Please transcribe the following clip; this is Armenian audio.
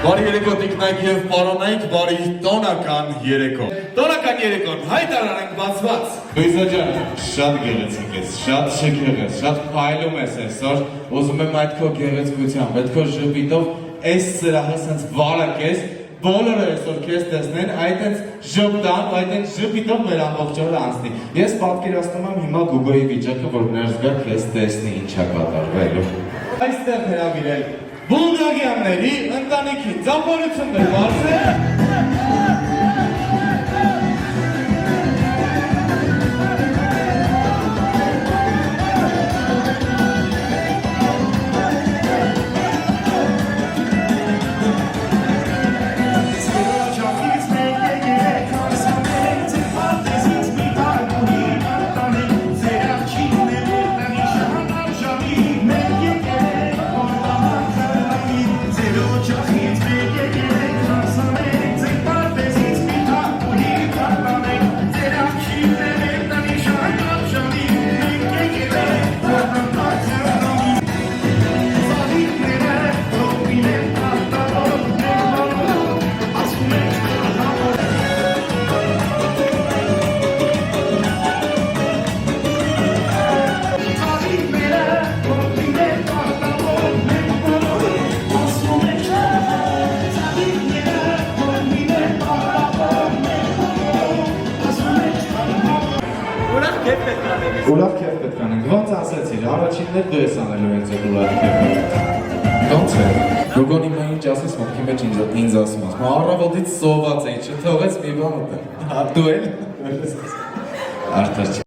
Բարի երեկո տիկնայք և պարոնայք, բարի տոնական երեկո։ Տոնական երեկոն հայտարարենք բացված։ Լույսա ջան, շատ գեղեցիկ ես, շատ շքեղ ես, շատ փայլում ես այսօր։ Ուզում եմ այդ քո գեղեցկությամբ, այդ քո ժպիտով այս սրահը սենց վարակես, բոլորը այսօր քեզ տեսնեն, այդ հենց ժպտան, այդ հենց ժպիտով մեր ամբողջ օրը անցնի։ Ես պատկերացնում եմ հիմա Գուգոյի վիճակը, որ ներս գա քեզ տեսնի ինչա կատարվելու։ Այստեղ հրավիրել Բուլգարյանների ընտանիքի ծափարություններ բարձր։ Ուրախ քեֆ պետք անենք, ոնց ասեցիր, առաջիններ դու ես անելու հենց այդ ուրախ քեֆը։ Ոնց է։ Գոգոն իմ ինչ ասես մտքի մեջ ինձ ասում ես, առավոտից սոված էի, չթողեց մի բան ուտեմ։ Դու էլ։ Արդար